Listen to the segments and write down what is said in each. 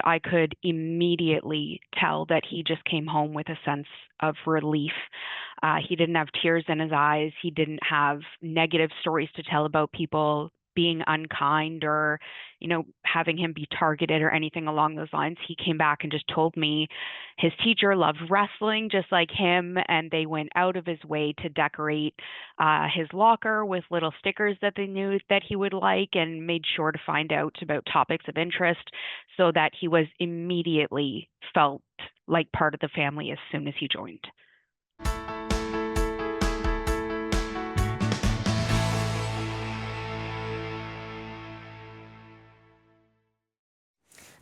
I could immediately tell that he just came home with a sense of relief. He didn't have tears in his eyes. He didn't have negative stories to tell about people being unkind or, having him be targeted or anything along those lines. He came back and just told me his teacher loved wrestling just like him, and they went out of his way to decorate his locker with little stickers that they knew that he would like, and made sure to find out about topics of interest so that he was immediately felt like part of the family as soon as he joined.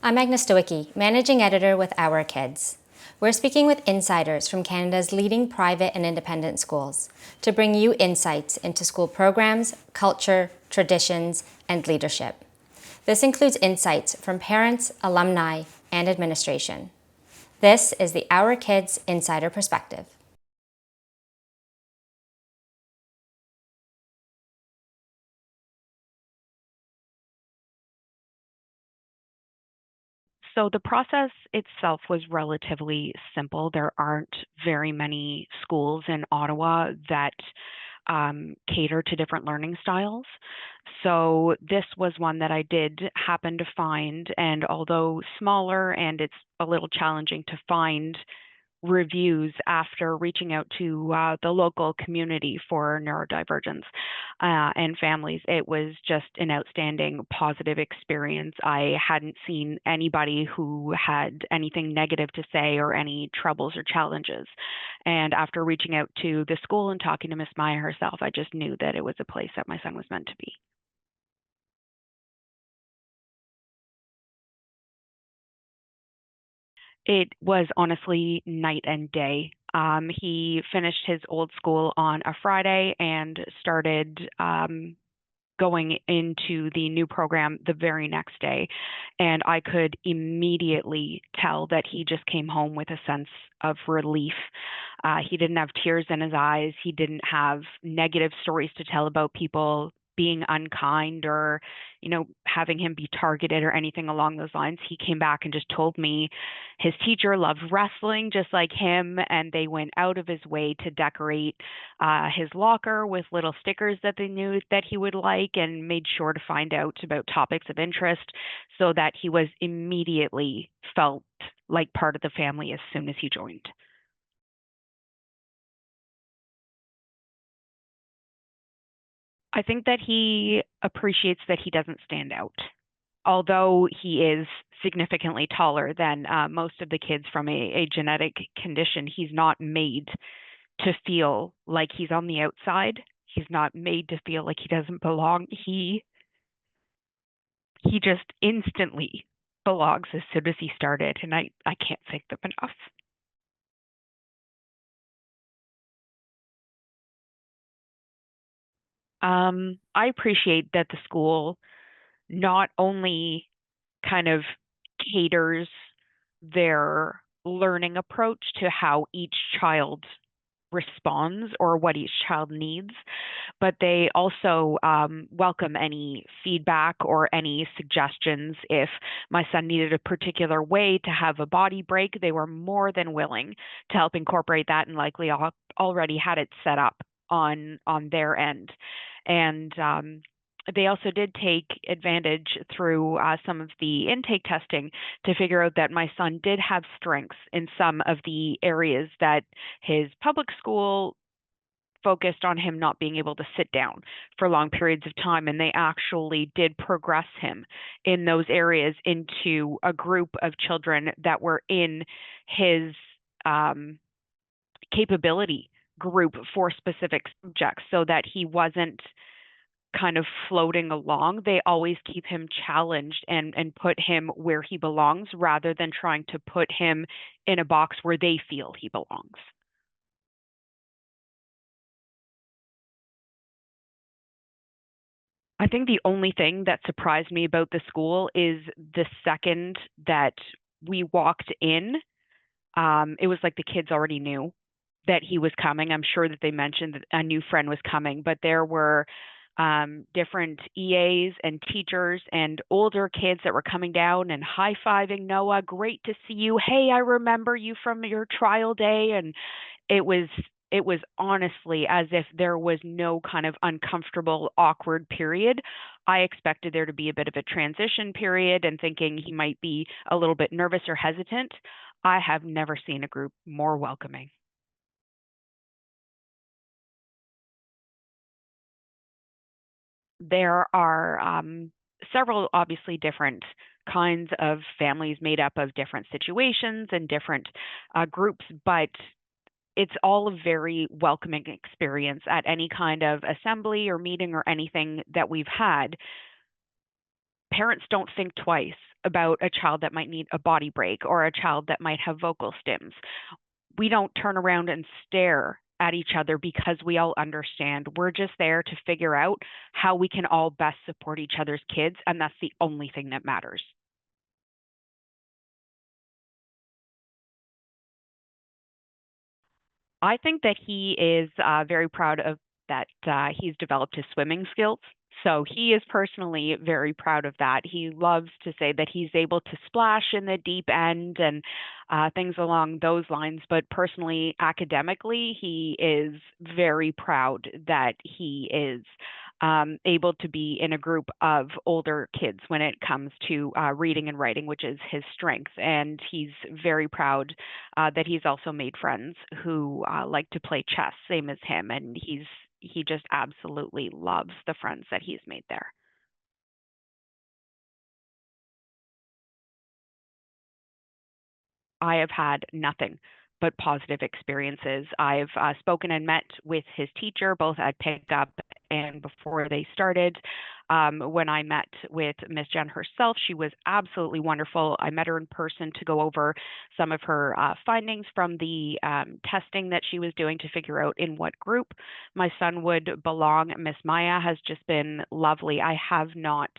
I'm Agnes Stowicki, Managing Editor with Our Kids. We're speaking with insiders from Canada's leading private and independent schools to bring you insights into school programs, culture, traditions, and leadership. This includes insights from parents, alumni, and administration. This is the Our Kids Insider Perspective. So the process itself was relatively simple. There aren't very many schools in Ottawa that cater to different learning styles. So this was one that I did happen to find, and although smaller and it's a little challenging to find reviews after reaching out to the local community for neurodivergence and families. It was just an outstanding positive experience. I hadn't seen anybody who had anything negative to say or any troubles or challenges. And after reaching out to the school and talking to Miss Maya herself, I just knew that it was a place that my son was meant to be. It was honestly night and day. He finished his old school on a Friday and started going into the new program the very next day. And I could immediately tell that he just came home with a sense of relief. He didn't have tears in his eyes. He didn't have negative stories to tell about people being unkind or, having him be targeted or anything along those lines. He came back and just told me his teacher loved wrestling just like him, and they went out of his way to decorate his locker with little stickers that they knew that he would like, and made sure to find out about topics of interest so that he was immediately felt like part of the family as soon as he joined. I think that he appreciates that he doesn't stand out. Although he is significantly taller than most of the kids from a genetic condition, he's not made to feel like he's on the outside. He's not made to feel like he doesn't belong. He just instantly belongs as soon as he started, and I can't thank them enough. I appreciate that the school not only kind of caters their learning approach to how each child responds or what each child needs, but they also welcome any feedback or any suggestions. If my son needed a particular way to have a body break, they were more than willing to help incorporate that, and likely already had it set up on their end. And they also did take advantage through some of the intake testing to figure out that my son did have strengths in some of the areas that his public school focused on him not being able to sit down for long periods of time. And they actually did progress him in those areas into a group of children that were in his capability group for specific subjects, so that he wasn't kind of floating along. They always keep him challenged and put him where he belongs, rather than trying to put him in a box where they feel he belongs. I think the only thing that surprised me about the school is the second that we walked in, it was like the kids already knew that he was coming. I'm sure that they mentioned that a new friend was coming, but there were different EAs and teachers and older kids that were coming down and high-fiving Noah. Great to see you. Hey, I remember you from your trial day. And it was it was honestly as if there was no kind of uncomfortable, awkward period. I expected there to be a bit of a transition period and thinking he might be a little bit nervous or hesitant. I have never seen a group more welcoming. There are several obviously different kinds of families made up of different situations and different groups, but it's all a very welcoming experience at any kind of assembly or meeting or anything that we've had. Parents don't think twice about a child that might need a body break or a child that might have vocal stims. We don't turn around and stare at each other because we all understand. We're just there to figure out how we can all best support each other's kids, and that's the only thing that matters. I think that he is very proud of that he's developed his swimming skills. So he is personally very proud of that. He loves to say that he's able to splash in the deep end and things along those lines. But personally, academically, he is very proud that he is able to be in a group of older kids when it comes to reading and writing, which is his strength. And he's very proud that he's also made friends who like to play chess, same as him. And he just absolutely loves the friends that he's made there. I have had nothing but positive experiences. I've spoken and met with his teacher both at pickup and before they started. When I met with Miss Jen herself, she was absolutely wonderful. I met her in person to go over some of her findings from the testing that she was doing to figure out in what group my son would belong. Miss Maya has just been lovely. I have not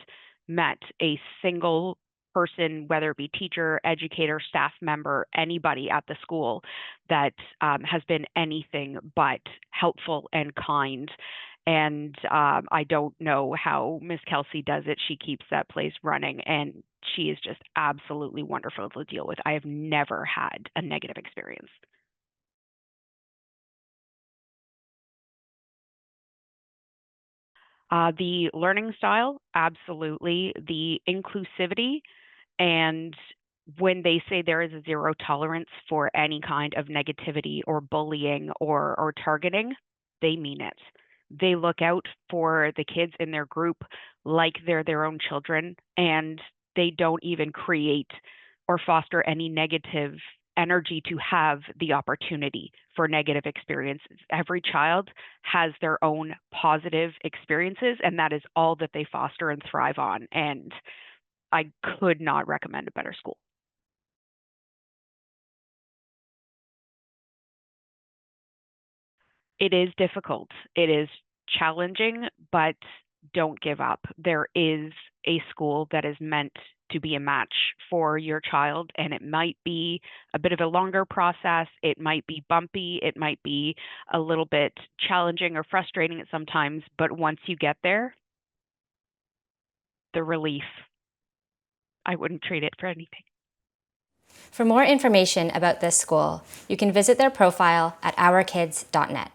met a single person, whether it be teacher, educator, staff member, anybody at the school that has been anything but helpful and kind. And I don't know how Miss Kelsey does it. She keeps that place running, and she is just absolutely wonderful to deal with. I have never had a negative experience. The learning style, absolutely. The inclusivity, and when they say there is a zero tolerance for any kind of negativity or bullying or targeting, they mean it. They look out for the kids in their group like they're their own children, and they don't even create or foster any negative energy to have the opportunity for negative experiences. Every child has their own positive experiences, and that is all that they foster and thrive on. And I could not recommend a better school. It is difficult. It is challenging, but don't give up. There is a school that is meant to be a match for your child, and it might be a bit of a longer process. It might be bumpy. It might be a little bit challenging or frustrating at sometimes, but once you get there, the relief, I wouldn't trade it for anything. For more information about this school, you can visit their profile at ourkids.net.